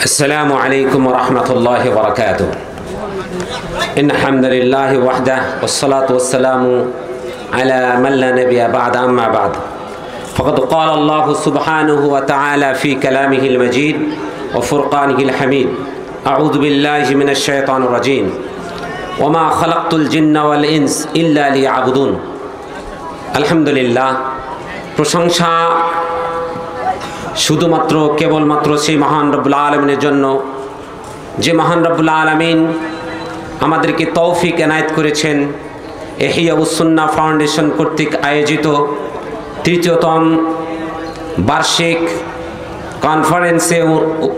السلام عليكم ورحمة الله وبركاته. إن الحمد لله وحده والصلاة والسلام على من لا نبي بعد أما بعد فقد قال الله سبحانه وتعالى في كلامه المجيد وفرقانه الحميد أعوذ بالله من الشيطان الرجيم وما خلقت الجن والإنس إلا ليعبدون. الحمد لله প্রশংসা শুধুমাত্র কেবলমাত্র সেই মহান রব্বুল আলামিনের জন্য, যে মহান রব্বুল আলামিন আমাদেরকে তৌফিক এনায়েত করেছেন ইহইয়া উস-সুন্নাহ ফাউন্ডেশন কর্তৃক আয়োজিত তৃতীয়তম বার্ষিক কনফারেন্সে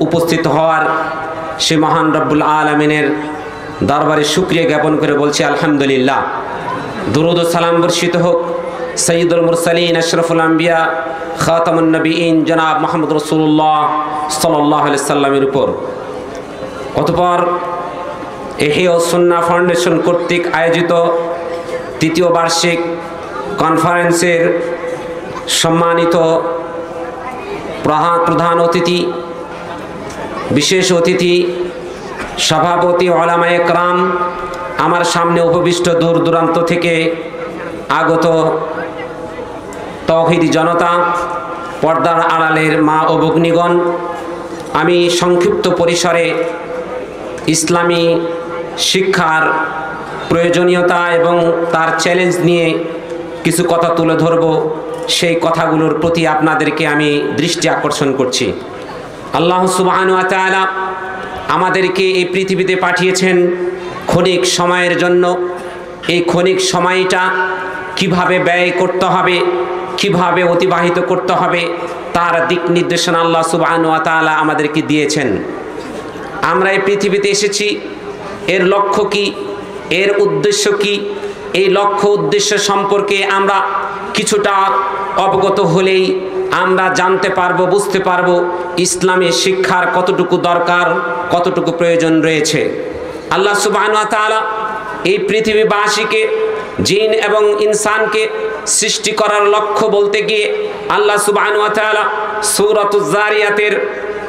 উপস্থিত হওয়ার সে মহান রব্বুল আলামিনের দরবারে শুকরিয়া জ্ঞাপন করে বলছি আলহামদুলিল্লাহ। দুরূদ ও সালাম বর্ষিত হোক সৈয়দুল মুরসালিন আশরাফুল আম্বিয়া খাতামুন নবীন জনাব মুহাম্মদ রাসূলুল্লাহ সাল্লাল্লাহু আলাইহি সাল্লামের উপর। অতঃপর ইহইয়া উস-সুন্নাহ ফাউন্ডেশন কর্তৃক আয়োজিত তৃতীয় বার্ষিক কনফারেন্সের সম্মানিত প্রধান অতিথি, বিশেষ অতিথি, সভাপতি ওলামায়ে কেরাম, আমার সামনে উপবিষ্ট দূর দূরান্ত থেকে আগত তৌহিদি জনতা, পর্দার আড়ালের মা ও ভগ্নীগণ, আমি সংক্ষিপ্ত পরিসরে ইসলামী শিক্ষার প্রয়োজনীয়তা এবং তার চ্যালেঞ্জ নিয়ে কিছু কথা তুলে ধরব। সেই কথাগুলোর প্রতি আপনাদেরকে আমি দৃষ্টি আকর্ষণ করছি। আল্লাহ সুবহানাহু ওয়া তাআলা আমাদেরকে এই পৃথিবীতে পাঠিয়েছেন ক্ষণিক সময়ের জন্য। এই ক্ষণিক সময়টা কিভাবে ব্যয় করতে হবে, কিভাবে অতিবাহিত করতে হবে, তার দিক নির্দেশনা আল্লাহ সুবহানাহু ওয়া তাআলা আমাদেরকে দিয়েছেন। আমরা এই পৃথিবীতে এসেছি, এর লক্ষ্য কি, এর উদ্দেশ্য কি, এই লক্ষ্য উদ্দেশ্য সম্পর্কে আমরা কিছুটা অবগত হলেই আমরা জানতে পারবো, বুঝতে পারবো ইসলামী শিক্ষার কতটুকু দরকার, কতটুকু প্রয়োজন রয়েছে। আল্লাহ সুবহানাহু ওয়া তাআলা এই পৃথিবীবাসীকে, জিন এবং ইনসানকে সৃষ্টি করার লক্ষ্য বলতে গিয়ে আল্লাহ সুবহানাহু ওয়া তাআলা সূরাতুজ জারিয়াতের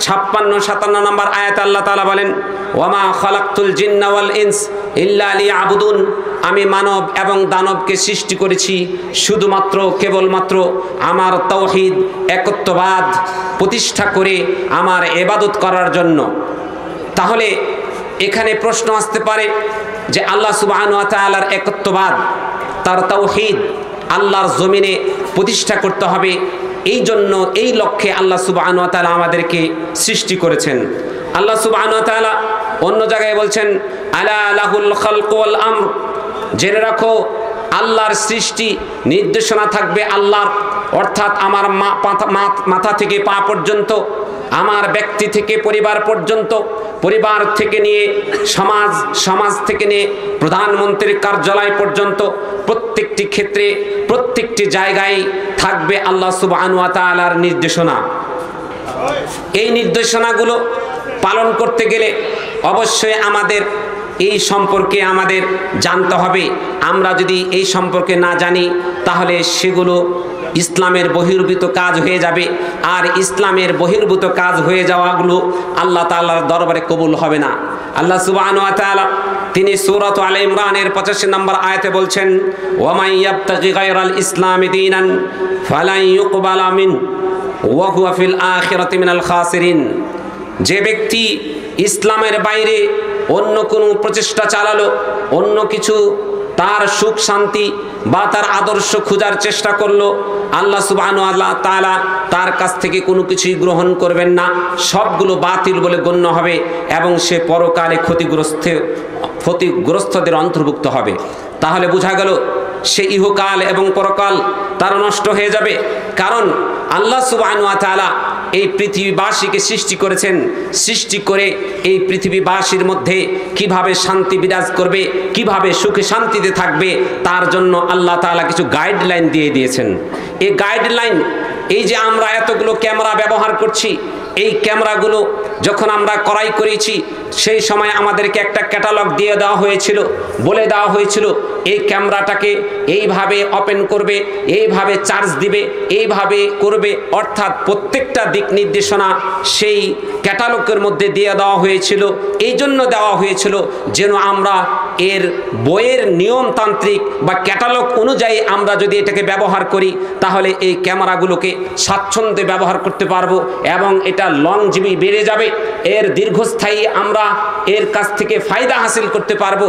56-57 নম্বর আয়াত আল্লাহ তাআলা বলেন, ওয়ামা খালাকতুল জিন্না ওয়াল ইনস ইল্লা লিয়াবুদুন, আমি মানব এবং দানবকে সৃষ্টি করেছি শুধুমাত্র কেবলমাত্র আমার তাওহীদ একত্ববাদ প্রতিষ্ঠা করে আমার ইবাদত করার জন্য। তাহলে এখানে প্রশ্ন আসতে পারে যে আল্লাহ সুবহানাহু ওয়া তাআলার একত্ববাদ, তার তাওহীদ আল্লাহর জমিনে প্রতিষ্ঠা করতে হবে, এই জন্য এই লক্ষ্যে আল্লাহ সুবহানাহু ওয়া তাআলা আমাদেরকে সৃষ্টি করেছেন। আল্লাহ সুবহানাহু ওয়া তাআলা অন্য জায়গায় বলছেন, আলা লাহুল খালকু ওয়াল আমর, জেনে রাখো আল্লাহর সৃষ্টি নির্দেশনা থাকবে আল্লাহর, অর্থাৎ আমার মাথা থেকে পা পর্যন্ত, আমার ব্যক্তি থেকে পরিবার পর্যন্ত, পরিবার থেকে নিয়ে সমাজ, সমাজ থেকে নিয়ে প্রধানমন্ত্রীর কার্যালয় পর্যন্ত প্রত্যেকটি ক্ষেত্রে, প্রত্যেকটি জায়গায় থাকবে আল্লাহ সুবহানাহু ওয়া তাআলার নির্দেশনা। এই নির্দেশনাগুলো পালন করতে গেলে অবশ্যই আমাদের এই সম্পর্কে আমাদের জানতে হবে। আমরা যদি এই সম্পর্কে না জানি তাহলে সেগুলো ইসলামের বহির্ভূত কাজ হয়ে যাবে, আর ইসলামের বহির্ভূত কাজ হয়ে যাওয়াগুলো আল্লাহ তাআলার দরবারে কবুল হবে না। আল্লাহ সুবহানাহু ওয়া তাআলা তিনি সূরাত আলে ইমরানের 85 নম্বর আয়াতে বলছেন, ওয়ামান ইয়াবতাগি গায়রাল ইসলামি দীনান ফালান ইউকবালা মিন ওয়া হুয়া ফিল আখিরাতি মিনাল খাসিরিন, যে ব্যক্তি ইসলামের বাইরে অন্য কোনো প্রচেষ্টা চালালো, অন্য কিছু তার সুখ শান্তি বা তার আদর্শ খোঁজার চেষ্টা করলো, আল্লাহ সুবহানাহু ওয়া তাআলা তার কাছ থেকে কোনো কিছুই গ্রহণ করবেন না, সবগুলো বাতিল বলে গণ্য হবে এবং সে পরকালে ক্ষতিগ্রস্তদের অন্তর্ভুক্ত হবে। তাহলে বোঝা গেল সে ইহকাল এবং পরকাল তার নষ্ট হয়ে যাবে। কারণ আল্লাহ সুবহানাহু ওয়া তাআলা এই পৃথিবীবাসীকে সৃষ্টি করেছেন, সৃষ্টি করে এই পৃথিবীবাসীর মধ্যে কিভাবে শান্তি বিরাজ করবে, কিভাবে সুখে শান্তিতে থাকবে, তার জন্য আল্লাহ তাআলা কিছু গাইডলাইন দিয়ে দিয়েছেন। এই গাইডলাইন, এই যে আমরা এতগুলো ক্যামেরা ব্যবহার করছি, এই ক্যামেরাগুলো যখন আমরা ক্রয় করেছি সেই সময় আমাদেরকে একটা ক্যাটালগ দিয়ে দেওয়া হয়েছিল, বলে দেওয়া হয়েছিল এই ক্যামেরাটাকে এইভাবে ওপেন করবে, এইভাবে চার্জ দিবে, এইভাবে করবে, অর্থাৎ প্রত্যেকটা দিক নির্দেশনা সেই ক্যাটালগের মধ্যে দিয়ে দেওয়া হয়েছিল। এই জন্য দেওয়া হয়েছিল যেন আমরা এর বইয়ের নিয়মতান্ত্রিক বা ক্যাটালগ অনুযায়ী আমরা যদি এটাকে ব্যবহার করি তাহলে এই ক্যামেরাগুলোকে স্বাচ্ছন্দ্যে ব্যবহার করতে পারবো এবং এটা লংজিভি বেড়ে যাবে, এর দীর্ঘস্থায়ী আমরা এর কাছ থেকে ফায়দা হাসিল করতে পারবো।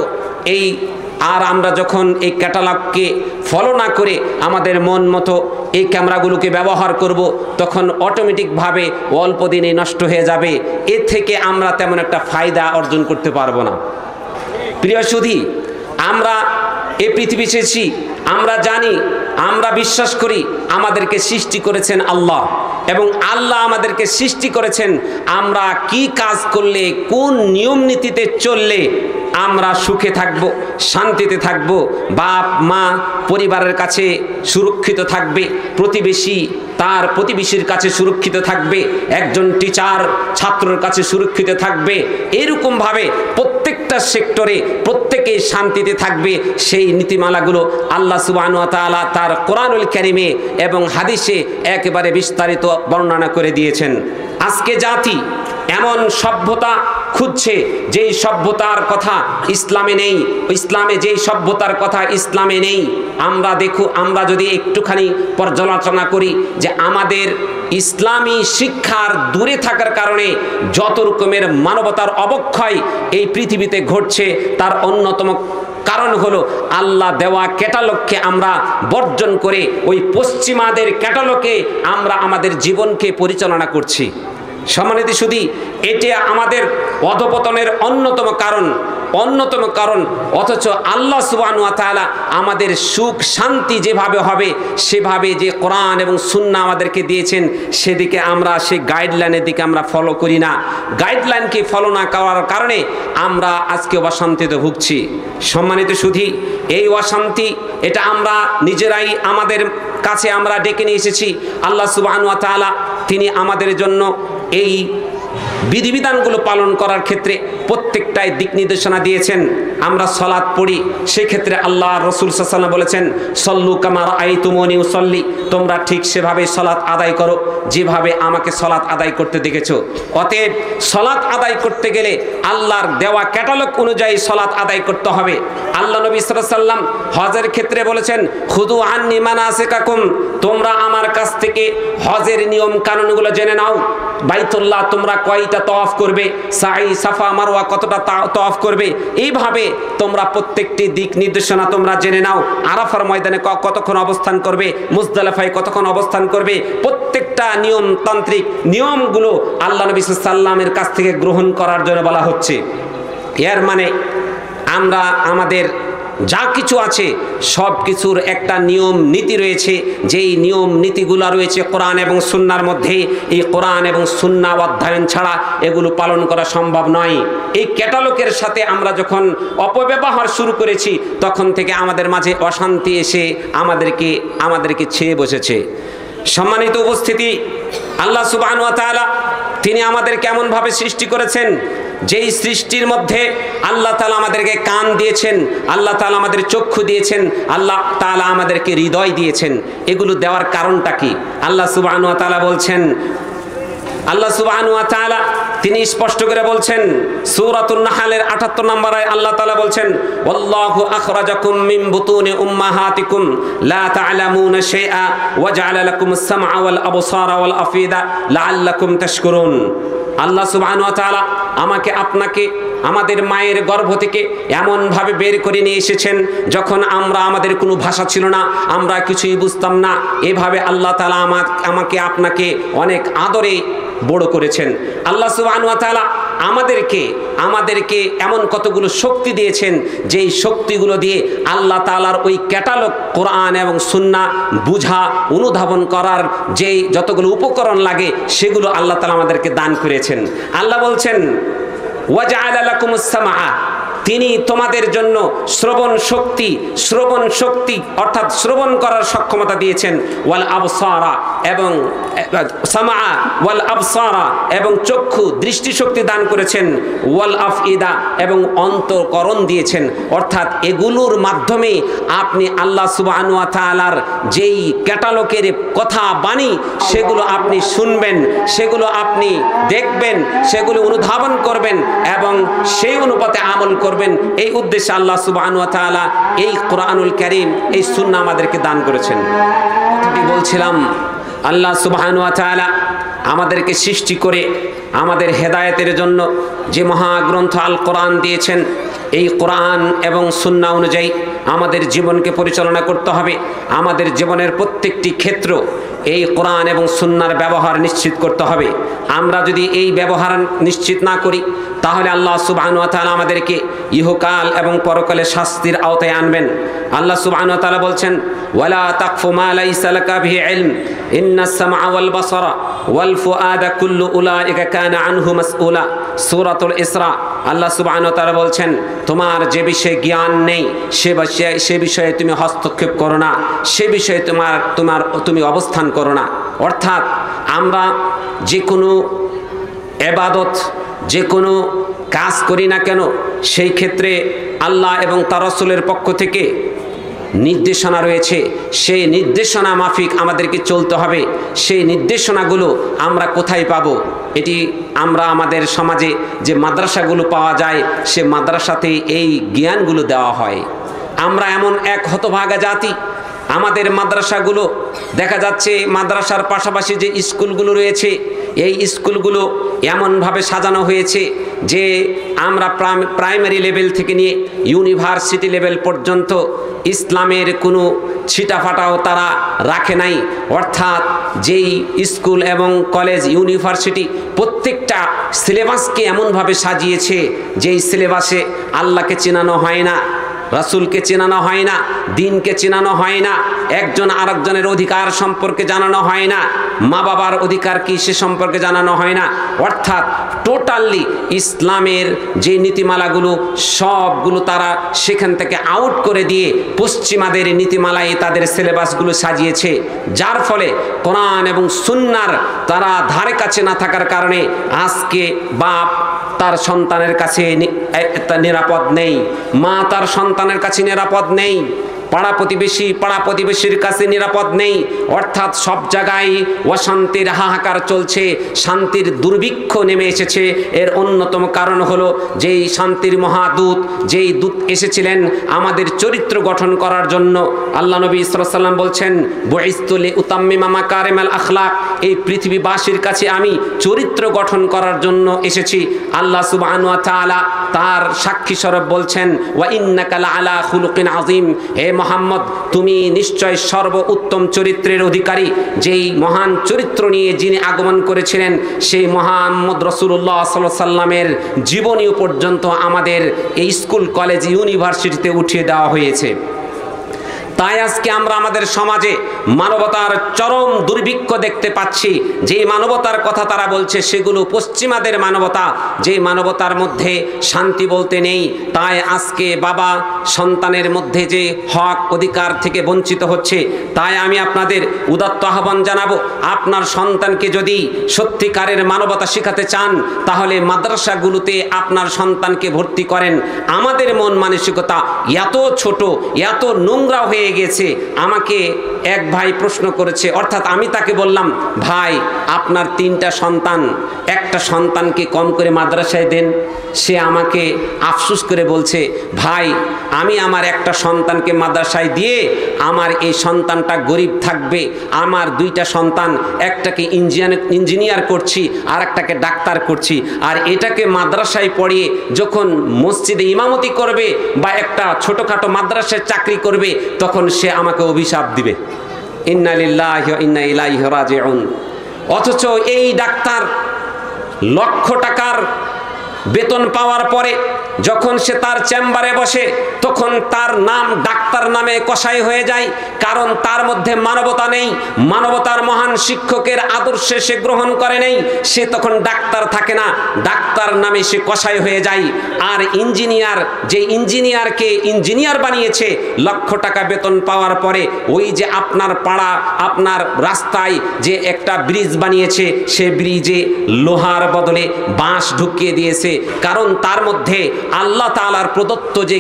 আর আমরা যখন এই ক্যাটালগকে ফলো না করে আমাদের মন মতো এই ক্যামেরাগুলোকে ব্যবহার করব তখন অটোমেটিকভাবে অল্প দিনে নষ্ট হয়ে যাবে, এর থেকে আমরা তেমন একটা ফায়দা অর্জন করতে পারবো না। প্রিয় সুধী, আমরা এই পৃথিবী এসেছি, আমরা জানি, আমরা বিশ্বাস করি আমাদেরকে সৃষ্টি করেছেন আল্লাহ এবং আল্লাহ আমাদেরকে সৃষ্টি করেছেন আমরা কি কাজ করলে, কোন নিয়ম নীতিতে চললে আমরা সুখে থাকব, শান্তিতে থাকব, বাপ মা পরিবারের কাছে সুরক্ষিত থাকবে, প্রতিবেশী তার প্রতিবেশীর কাছে সুরক্ষিত থাকবে, একজন টিচার ছাত্রের কাছে সুরক্ষিত থাকবে, এরকমভাবে প্রত্যেকটা সেক্টরে প্রত্যেকেই শান্তিতে থাকবে। সেই নীতিমালাগুলো আল্লাহ সুবহানাহু ওয়া তাআলা তার কোরআনুল কারীমে এবং হাদিসে একেবারে বিস্তারিত বর্ণনা করে দিয়েছেন। আজকে জাতি এমন সভ্যতা খুঁজছে যেই সভ্যতার কথা ইসলামে নেই, ইসলামে যেই সভ্যতার কথা ইসলামে নেই। আমরা যদি একটুখানি পর্যালোচনা করি যে আমাদের ইসলামী শিক্ষার দূরে থাকার কারণে যত রকমের মানবতার অবক্ষয় এই পৃথিবীতে ঘটছে তার অন্যতম কারণ হলো আল্লাহ দেওয়া ক্যাটালগকে আমরা বর্জন করে ওই পশ্চিমাদের ক্যাটালগে আমরা আমাদের জীবনকে পরিচালনা করছি। সম্মানিত সুধী, এটা আমাদের অধপতনের অন্যতম কারণ। অথচ আল্লাহ সুবহানাহু ওয়া তাআলা আমাদের সুখ শান্তি যেভাবে হবে সেভাবে যে কোরআন এবং সুন্নাহ আমাদেরকে দিয়েছেন সেদিকে আমরা সেই গাইডলাইনের দিকে আমরা ফলো করি না। গাইডলাইনকে ফলো না করার কারণে আমরা আজকে অশান্তিতে ভুগছি। সম্মানিত সুধী, এই অশান্তি এটা আমরা নিজেরাই আমাদের কাছে আমরা ডেকে নিয়ে এসেছি। আল্লাহ সুবহানাহু ওয়া তাআলা তিনি আমাদের জন্য এই বিধিবিধানগুলো পালন করার ক্ষেত্রে প্রত্যেকটাই দিক নির্দেশনা দিয়েছেন। আমরা সালাত পড়ি, সেক্ষেত্রে আল্লাহ রাসূল সাল্লাল্লাহু আলাইহি ওয়াসাল্লাম বলেছেন সল্লু কামা রাআইতুমুনি উসাল্লি, তোমরা ঠিক সেভাবে সালাত আদায় করো যেভাবে আমাকে সালাত আদায় করতে দেখেছো। অতএব সালাত আদায় করতে গেলে আল্লাহর দেওয়া ক্যাটালগ অনুযায়ী সালাত আদায় করতে হবে। আল্লাহ নবী সাল্লাল্লাহু আলাইহি ওয়াসাল্লাম হজের ক্ষেত্রে বলেছেন খুদু আন্নি মানাসিকাকুম, তোমরা আমার কাছ থেকে হজের নিয়ম কানুনগুলো জেনে নাও। বাইতুল্লাহ তোমরা কয়টা তওয়াফ করবে, সাই সাফা মারওয়া কতটা তওয়াফ করবে, এইভাবে তোমরা প্রত্যেকটি দিক নির্দেশনা তোমরা জেনে নাও। আরাফার ময়দানে কতক্ষণ অবস্থান করবে, মুজদালিফায় কতক্ষণ অবস্থান করবে, প্রত্যেকটা নিয়মতান্ত্রিক নিয়মগুলো আল্লাহ নবী সাল্লাল্লাহু আলাইহি ওয়াসাল্লামের কাছ থেকে গ্রহণ করার জন্য বলা হচ্ছে। এর মানে আমরা আমাদের যা কিছু আছে সব কিছুর একটা নিয়ম নীতি রয়েছে, যেই নিয়ম নীতিগুলো রয়েছে কোরআন এবং সুন্নাহর মধ্যে। এই কোরআন এবং সুন্নাহ অধ্যয়ন ছাড়া এগুলো পালন করা সম্ভব নয়। এই ক্যাটালগের সাথে আমরা যখন অপব্যবহার শুরু করেছি তখন থেকে আমাদের মাঝে অশান্তি এসে আমাদেরকে ছেয়ে বসেছে। সম্মানিত উপস্থিতি, আল্লাহ সুবহানাহু ওয়া তাআলা তিনি আমাদের কেমনভাবে সৃষ্টি করেছেন, যেই সৃষ্টির মধ্যে আল্লাহ তাআলা আমাদেরকে কান দিয়েছেন, আল্লাহ তাআলা আমাদের চক্ষু দিয়েছেন, আল্লাহ তাআলা আমাদেরকে হৃদয় দিয়েছেন। এগুলো দেওয়ার কারণটা কি? আল্লাহ সুবহানাহু ওয়া তাআলা বলছেন, আল্লাহ সুবহানাহু ওয়া তাআলা তিনি স্পষ্ট করে বলছেন সূরাতুন নাহলের ৭৮ নম্বর আয়াতে আল্লাহ তাআলা বলছেন ওয়াল্লাহু আখরাজাকুম মিন বুতুনি উম্মাহাতিকুম লা তা'লামুনা শাইআ ওয়া জা'আলা লাকুমুস সামআ ওয়াল আবসারা ওয়াল আফিদা লাআল্লাকুম তাশকুরুন। আল্লাহ সুবহানাহু ওয়া তাআলা আমাকে আপনাকে আমাদের মায়ের গর্ভ থেকে এমনভাবে বের করে নিয়ে এসেছেন যখন আমাদের কোনো ভাষা ছিল না, আমরা কিছুই বুঝতাম না। এভাবে আল্লাহ তাআলা আমাকে আপনাকে অনেক আদরে বড় করেছেন। আল্লাহ সুবহানাহু ওয়া তাআলা আমাদেরকে এমন কতগুলো শক্তি দিয়েছেন যেই শক্তিগুলো দিয়ে আল্লাহ তাআলার ওই ক্যাটালগ কোরআন এবং সুন্নাহ বুঝা অনুধাবন করার যেই যতগুলো উপকরণ লাগে সেগুলো আল্লাহ তাআলা আমাদেরকে দান করেছেন। আল্লাহ বলছেন ওয়াজআলা লাকুমুস সামআ, তিনি তোমাদের জন্য শ্রবণ শক্তি অর্থাৎ শ্রবণ করার সক্ষমতা দিয়েছেন, ওয়াল আবসারা এবং সামা ওয়াল আবসারা এবং চক্ষু দৃষ্টিশক্তি দান করেছেন, ওয়াল আফইদা এবং অন্তঃকরণ দিয়েছেন। অর্থাৎ এগুলোর মাধ্যমে আপনি আল্লাহ সুবহানাহু ওয়া তাআলার যেই ক্যাটালগের কথা বাণী সেগুলো আপনি শুনবেন, সেগুলো আপনি দেখবেন, সেগুলো অনুধাবন করবেন এবং সেই অনুপাতে আমল করবেন। এই উদ্দেশ্যে আল্লাহ সুবহানাহু ওয়া তাআলা এই কোরআনুল কারীম, এই সুন্নাহ আমাদেরকে দান করেছেন। কথাটি বলছিলাম, আল্লাহ সুবহানাহু ওয়া তাআলা আমাদেরকে সৃষ্টি করে আমাদের হেদায়েতের জন্য যে মহাগ্রন্থ আল কোরআন দিয়েছেন, এই কোরআন এবং সুন্নাহ অনুযায়ী আমাদের জীবনকে পরিচালনা করতে হবে। আমাদের জীবনের প্রত্যেকটি ক্ষেত্র এই কোরআন এবং সুন্নাহর ব্যবহার নিশ্চিত করতে হবে। আমরা যদি এই ব্যবহার নিশ্চিত না করি তাহলে আল্লাহ সুবহানাহু ওয়া তাআলা আমাদেরকে ইহকাল এবং পরকালে শাস্তির আওতায় আনবেন। আল্লাহ সুবহানাহু ওয়া তাআলা বলছেন, ওয়ালা তাকফু মা লাইসা লাকা বিহি ইলম ইন্নাস সামআ ওয়াল বাসারা ওয়াল ফুআদা কুল্লু উলাইকা কানা আনহু মাসউলা। সূরাতুল ইসরা। আল্লাহ সুবহানাহু ওয়া তাআলা বলছেন, তোমার যে বিষয়ে জ্ঞান নেই সে বিষয়ে তুমি হস্তক্ষেপ করো না, সে বিষয়ে তুমি অবস্থান করো না। অর্থাৎ আমরা যে কোনো ইবাদত, যে কোনো কাজ করি না কেন সেই ক্ষেত্রে আল্লাহ এবং তার রাসূলের পক্ষ থেকে নির্দেশনা রয়েছে, সেই নির্দেশনা মাফিক আমাদেরকে চলতে হবে। সেই নির্দেশনাগুলো আমরা কোথায় পাব? এটি আমরা আমাদের সমাজে যে মাদ্রাসাগুলো পাওয়া যায় সে মাদ্রাসাতেই এই জ্ঞানগুলো দেওয়া হয়। আমরা এমন এক হতভাগা জাতি, আমাদের মাদ্রাসাগুলো দেখা যাচ্ছে মাদ্রাসার পাশাপাশি যে স্কুলগুলো রয়েছে এই স্কুলগুলো এমনভাবে সাজানো হয়েছে যে আমরা প্রাইমারি লেভেল থেকে নিয়ে ইউনিভার্সিটি লেভেল পর্যন্ত ইসলামের কোনো ছিটাফাটাও তারা রাখে নাই। অর্থাৎ যেই স্কুল এবং কলেজ ইউনিভার্সিটি প্রত্যেকটা সিলেবাসকে এমনভাবে সাজিয়েছে যেই সিলেবাসে আল্লাহকে চেনানো হয় না, রাসূলকে চেনানো হয় না, দিনকে চেনানো হয় না, একজন আরেকজনের অধিকার সম্পর্কে জানানো হয় না, মা বাবার অধিকার কি সে সম্পর্কে জানানো হয় না। অর্থাৎ টোটালি ইসলামের যে নীতিমালাগুলো সবগুলো তারা সেখান থেকে আউট করে দিয়ে পশ্চিমাদের নীতিমালায় তাদের সিলেবাসগুলো সাজিয়েছে, যার ফলে কোরআন এবং সুন্নাহর তারা ধারে কাছে না থাকার কারণে আজকে বাপ তার সন্তানের কাছে নিরাপদ নেই, মা তার সন্তানের কাছে নিরাপদ নেই, পাড়া প্রতিবেশীর কাছে নিরাপদ নেই। অর্থাৎ সব জায়গায় অশান্তির হাহাকার চলছে, শান্তির দুর্ভিক্ষ নেমে এসেছে। এর অন্যতম কারণ হলো যেই শান্তির মহাদূত, যেই দূত এসেছিলেন আমাদের চরিত্র গঠন করার জন্য। আল্লাহ নবী সাল্লাল্লাহু আলাইহি ওয়াসাল্লাম বলছেন, বুইসতু লিউতাম্মিমা মাকারিমাল আখলাক, এই পৃথিবীবাসীর কাছে আমি চরিত্র গঠন করার জন্য এসেছি। আল্লাহ সুবহানাহু ওয়া তাআলা তার সাক্ষী স্বরূপ বলছেন, ওয়া ইন্নাকা লাআলা খুলুকিন আযীম, হে মুহাম্মদ তুমি নিশ্চয় সর্বোত্তম চরিত্রের অধিকারী। যেই মহান চরিত্র নিয়ে যিনি আগমন করেছিলেন সেই মুহাম্মদ রাসূলুল্লাহ সাল্লাল্লাহু আলাইহি সাল্লামের জীবনীও পর্যন্ত আমাদের এই স্কুল কলেজ ইউনিভার্সিটিতে উঠিয়ে দেওয়া হয়েছে। তাই আজকে আমরা আমাদের সমাজে মানবতার চরম দুর্ভিক্ষ দেখতে পাচ্ছি। যে মানবতার কথা তারা বলছে সেগুলো পশ্চিমাদের মানবতা, যে মানবতার মধ্যে শান্তি বলতে নেই। তাই আজকে বাবা সন্তানের মধ্যে যে হক অধিকার থেকে বঞ্চিত হচ্ছে। তাই আমি আপনাদের উদাত্ত আহ্বান জানাবো, আপনার সন্তানকে যদি সত্যিকারের মানবতা শেখাতে চান তাহলে মাদ্রাসাগুলোতে আপনার সন্তানকে ভর্তি করেন। আমাদের মন মানসিকতা এত ছোট, এত নোংরা হয়ে গেছে। আমাকে এক ভাই প্রশ্ন করেছে, অর্থাৎ আমি তাকে বললাম, ভাই আপনার 3টা সন্তান, একটা সন্তানকে কম করে মাদ্রাসায় দেন। সে আমাকে আফসোস করে বলছে, ভাই আমি আমার একটা সন্তানকে মাদ্রাসায় দিয়ে আমার এই সন্তানটা গরিব থাকবে, আমার 2টা সন্তান, একটাকে ইঞ্জিনিয়ার করছি আর একটাকে ডাক্তার করছি, আর এটাকে মাদ্রাসায় পড়িয়ে যখন মসজিদে ইমামতি করবে বা একটা ছোটোখাটো মাদ্রাসায় চাকরি করবে তখন সে আমাকে অভিশাপ দিবে। ইন্না লিল্লাহি ওয়া ইন্না ইলাইহি রাজিউন। অথচ এই ডাক্তার লক্ষ টাকার বেতন পাওয়ার পরে যখন সে তার চেম্বারে বসে তখন তার নাম ডাক্তার নামে কসাই হয়ে যায়, কারণ তার মধ্যে মানবতা নেই, মানবতার মহান শিক্ষকের আদর্শে সে গ্রহণ করে নেই, সে তখন ডাক্তার থাকে না, ডাক্তার নামে সে কসাই হয়ে যায়। আর ইঞ্জিনিয়ার, যে ইঞ্জিনিয়ারকে ইঞ্জিনিয়ার বানিয়েছে, লক্ষ টাকা বেতন পাওয়ার পরে ওই যে আপনার পাড়া, আপনার রাস্তায় যে একটা ব্রিজ বানিয়েছে, সে ব্রিজে লোহার বদলে বাঁশ ঢুকিয়ে দিয়েছে, কারণ তার মধ্যে আল্লাহ তাআলার প্রদত্ত যে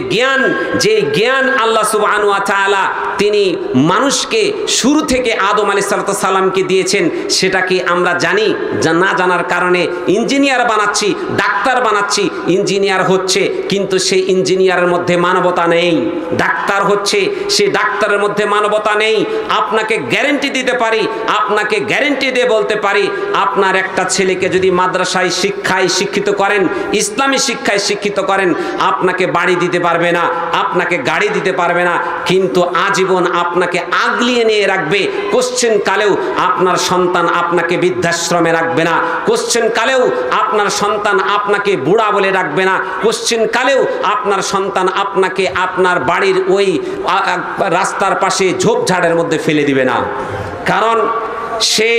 জ্ঞান আল্লাহ সুবহানাহু ওয়া তাআলা তিনি মানুষকে শুরু থেকে আদম আলাইহিস সালামকে দিয়েছেন, সেটা কি আমরা জানি? না জানার কারণে ইঞ্জিনিয়ার বানাচ্ছি, ডাক্তার বানাচ্ছি, ইঞ্জিনিয়ার হচ্ছে, কিন্তু সেই ইঞ্জিনিয়ারের মধ্যে মানবতা নেই। ডাক্তার হচ্ছে, সে ডাক্তারের মধ্যে মানবতা নেই। আপনাকে গ্যারেন্টি দিতে পারি, আপনাকে গ্যারেন্টি দিয়ে বলতে পারি, আপনার একটা ছেলেকে যদি মাদ্রাসায় শিক্ষায় শিক্ষিত করেন, ইসলামী শিক্ষায় শিক্ষিত করেন, আপনাকে বাড়ি দিতে পারবে না, আপনাকে গাড়ি দিতে পারবে না, কিন্তু আজীবন আপনাকে আগলিয়ে নিয়ে রাখবে। কোশ্চেন কালেও আপনার সন্তান আপনাকে বৃদ্ধাশ্রমে রাখবে না, কোশ্চেন কালেও আপনার সন্তান আপনাকে বুড়া বলে রাখবে না, কোশ্চেন কালেও আপনার সন্তান আপনাকে আপনার বাড়ির ওই রাস্তার পাশে ঝোপঝাড়ের মধ্যে ফেলে দিবে না, কারণ সে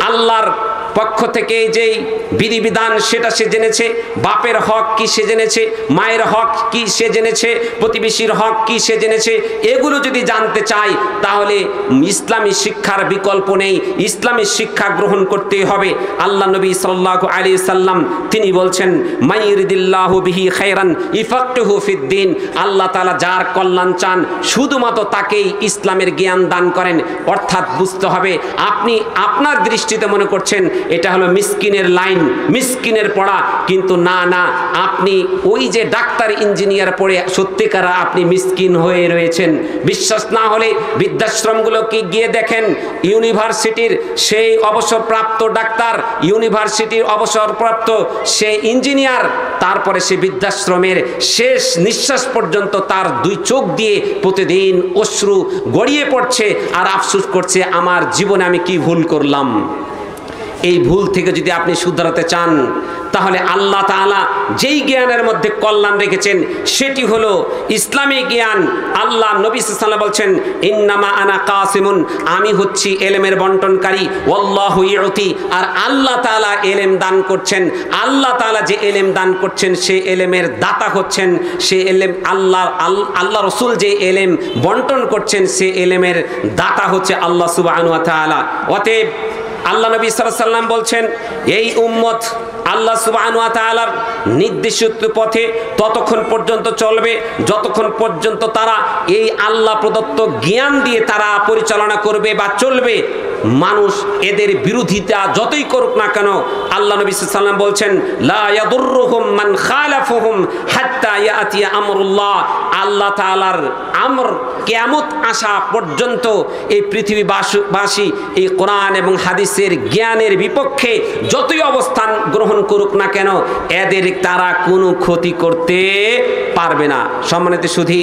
আল্লাহর পক্ষ থেকে যেই বিধিবিধান সেটা সে জেনেছে, বাপের হক কি সে জেনেছে, মায়ের হক কি সে জেনেছে, প্রতিবেশীর হক কি সে জেনেছে। এগুলো যদি জানতে চাই তাহলে ইসলামী শিক্ষার বিকল্প নেই, ইসলামী শিক্ষা গ্রহণ করতে হবে। আল্লাহ নবী সাল্লাল্লাহু আলাইহি সাল্লাম তিনি বলছেন, মাইয়ুরিদিল্লাহু বিহি খায়রান ইফাক্কিহু ফিদ্দিন, আল্লাহ তাআলা যার কল্যাণ চান শুধুমাত্র তাকেই ইসলামের জ্ঞান দান করেন। অর্থাৎ বুঝতে হবে, আপনি আপনার দৃষ্টিতে মনে করছেন এটা হলো মিসকিনের লাইন, মিসকিনের পড়া, কিন্তু না, আপনি ওই যে ডাক্তার ইঞ্জিনিয়ার পড়ে সত্যিকার আপনি মিসকিন হয়ে রয়েছেন। বিশ্বাস না হলে বৃদ্ধাশ্রমগুলোকে গিয়ে দেখেন, ইউনিভার্সিটির সেই অবসরপ্রাপ্ত ডাক্তার, ইউনিভার্সিটির অবসরপ্রাপ্ত সে ইঞ্জিনিয়ার, তারপরে সে বৃদ্ধাশ্রমের শেষ নিঃশ্বাস পর্যন্ত তার দুই চোখ দিয়ে প্রতিদিন অশ্রু গড়িয়ে পড়ছে আর আফসোস করছে, আমার জীবনে আমি কি ভুল করলাম। এই ভুল থেকে যদি আপনি শুধরাতে চান তাহলে আল্লাহ তাআলা যেই জ্ঞানের মধ্যে কল্যাণ রেখেছেন সেটি হলো ইসলামী জ্ঞান। আল্লাহ নবী সাল্লাল্লাহু আলাইহি ওয়াসাল্লাম বলছেন, ইন্নামা আনা কাসিমুন, আমি হচ্ছি এলেমের বন্টনকারী, ওয়াল্লাহু ইউতি, আর আল্লাহ তাআলা এলেম দান করছেন। আল্লাহ তাআলা যে এলেম দান করছেন সে এলেমের দাতা হচ্ছেন, সে এলেম আল্লাহ রাসূল যে এলেম বন্টন করছেন সে এলেমের দাতা হচ্ছে আল্লাহ সুবহানাহু ওয়া তাআলা। অতএব আল্লাহ নবী সাল্লাল্লাহু আলাইহি ওয়াসাল্লাম বলছেন, এই উম্মত আল্লাহ সুবহানাহু ওয়া তাআলার নির্দেশিত পথে ততক্ষণ পর্যন্ত চলবে যতক্ষণ পর্যন্ত তারা এই আল্লাহ প্রদত্ত জ্ঞান দিয়ে তারা পরিচালনা করবে বা চলবে। মানুষ এদের বিরোধিতা যতই করুক না কেন, আল্লাহ নবী সাল্লাল্লাহু আলাইহি ওয়াসাল্লাম বলছেন, লা ইয়াদুররুহুম মান খালাফাহুম হাত্তা ইয়াতিয়া আমরুল্লাহ, আল্লাহ তাআলার আমর কিয়ামত আসা পর্যন্ত এই পৃথিবীবাসী এই কোরআন এবং হাদিসের জ্ঞানের বিপক্ষে যতই অবস্থান গ্রহণ করুক না কেন, এদের তারা কোনো ক্ষতি করতে পারবে না। সম্মানিত সুধী,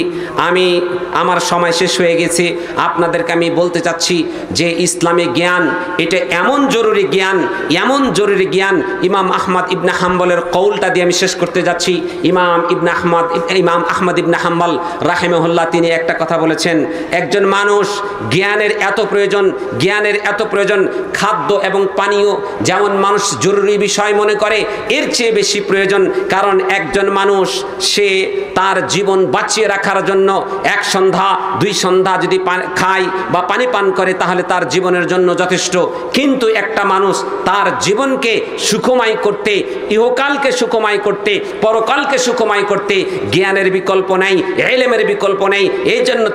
আমার সময় শেষ হয়ে গেছে। আপনাদেরকে আমি বলতে চাচ্ছি যে ইসলামী জ্ঞান এটা এমন জরুরি জ্ঞান, এমন জরুরি জ্ঞান। ইমাম আহমদ ইবনে হাম্বলের কৌলটা দিয়ে আমি শেষ করতে যাচ্ছি। ইমাম আহমদ ইবনে হাম্বল রাহিমাহুল্লাহ তিনি একটা কথা বলেছেন, একজন মানুষ জ্ঞানের এত প্রয়োজন, খাদ্য এবং পানীয় যেমন মানুষ জরুরি বিষয় মনে করে, এর চেয়ে বেশি প্রয়োজন। কারণ একজন মানুষ সে তার জীবন বাঁচিয়ে রাখার জন্য এক সন্ধ্যা দুই সন্ধ্যা যদি খায় বা পানি পান করে তাহলে তার জীবনের জন্য যথেষ্ট। কিন্তু একটা মানুষ তার জীবনকে সুখময় করতে, ইহকালকে সুখময় করতে, পরকালকে সুখময় করতে জ্ঞানের বিকল্প নেই, ইলমের বিকল্প নেই। এই জন্য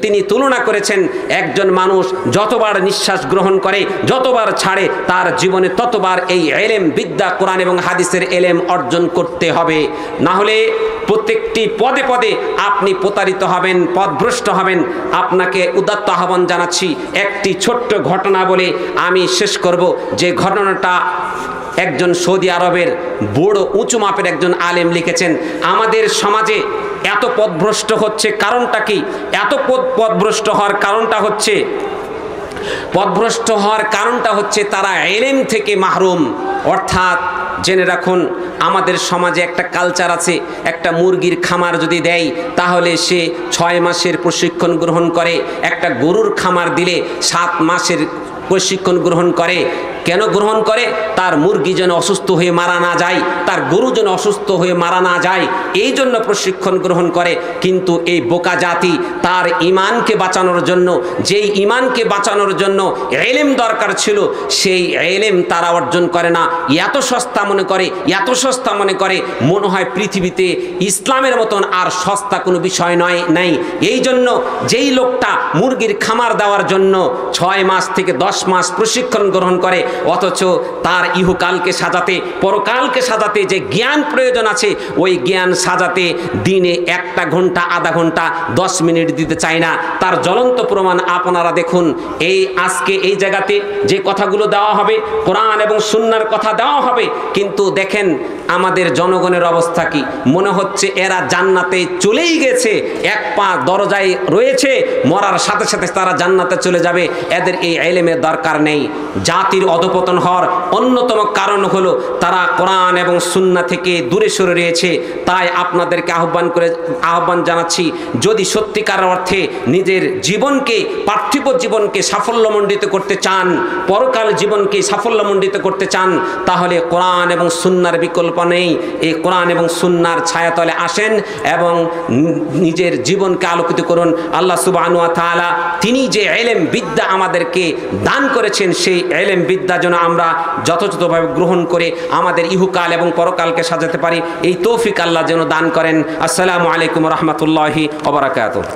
তিনি তুলনা করেছেন, একজন মানুষ যতবার নিঃশ্বাস গ্রহণ করে, যতবার ছাড়ে, তার জীবনে ততবার এই ইলম, বিদ্যা, কোরআন এবং হাদিসের ইলম অর্জন করতে হবে। না হলে প্রত্যেকটি পদে পদে আপনি প্রতারিত হবেন, পথভ্রষ্ট হবেন। আপনাকে উদাত্ত আহ্বান জানাচ্ছি। একটি ছোট্ট ঘটনা বলে আমি শেষ করব, যে ঘটনাটা একজন সৌদি আরবের বড় উঁচু মাপের একজন আলেম লিখেছেন। আমাদের সমাজে এত পথভ্রষ্ট হচ্ছে কারণটা কি? এত পথভ্রষ্ট হওয়ার কারণটা হচ্ছে পথভ্রষ্ট হওয়ার কারণটা হচ্ছে তারা ইলম থেকে মাহরুম। অর্থাৎ জেনে রাখুন, আমাদের সমাজে একটা কালচার আছে, একটা মুরগির খামার যদি দেয় তাহলে সে 6 মাসের প্রশিক্ষণ গ্রহণ করে, একটা গরুর খামার দিলে 7 মাসের প্রশিক্ষণ গ্রহণ করে। কেন গ্রহণ করে? তার মুরগি যেন অসুস্থ হয়ে মারা না যায়, তার গরু যেন অসুস্থ হয়ে মারা না যায়, এই জন্য প্রশিক্ষণ গ্রহণ করে। কিন্তু এই বোকা জাতি তার ঈমানকে বাঁচানোর জন্য, যেই ঈমানকে বাঁচানোর জন্য ইলম দরকার ছিল, সেই ইলম তারা অর্জন করে না। এত সস্তা মনে করে, এত সস্তা মনে করে, মনে হয় পৃথিবীতে ইসলামের মতন আর সস্তা কোনো বিষয় নাই। এই জন্য যেই লোকটা মুরগির খামার দেওয়ার জন্য 6 মাস থেকে 10 মাস প্রশিক্ষণ গ্রহণ করে, অথচ তার ইহকালকে সাজাতে, পরকালকে সাজাতে যে জ্ঞান প্রয়োজন আছে, ওই জ্ঞান সাজাতে দিনে 1 ঘন্টা, আধা ঘন্টা, 10 মিনিট দিতে চায় না। তার জ্বলন্ত প্রমাণ আপনারা দেখুন। এই আজকে এই জায়গাতে যে কথাগুলো দেওয়া হবে, কোরআন এবং সুন্নাহর কথা দেওয়া হবে, কিন্তু দেখেন আমাদের জনগণের অবস্থা কি। মনে হচ্ছে এরা জান্নাতে চলেই গেছে, 1 পা দরজায় রয়েছে, মরার সাথে সাথে তারা জান্নাতে চলে যাবে, এদের এই ইলমের দরকার নেই। জাতির অধপতন হওয়ার অন্যতম কারণ হলো তারা কোরআন এবং সুন্নাহ থেকে দূরে সরে রয়েছে। তাই আপনাদেরকে আহ্বান জানাচ্ছি, যদি সত্যিকার অর্থে নিজের জীবনকে, পার্থিব জীবনকে সাফল্যমণ্ডিত করতে চান, পরকাল জীবনকে সাফল্যমণ্ডিত করতে চান, তাহলে কোরআন এবং সুন্নাহর বিকল্প নেই। এই কোরআন এবং সুন্নাহর ছায়াতলে আসেন এবং নিজের জীবনকে আলোকিত করুন। আল্লাহ সুবহানাহু ওয়া তাআলা তিনি যে ইলম বিদ্যা আমাদেরকে দান করেছেন, সেই ইলম বিদ্যা যেন আমরা যথাযথভাবে গ্রহণ করে আমাদের ইহকাল এবং পরকালকে সাজাতে পারি, এই তৌফিক আল্লাহ যেন দান করেন। আসসালামু আলাইকুম ওয়া রাহমাতুল্লাহি ওয়া বারাকাতুহু।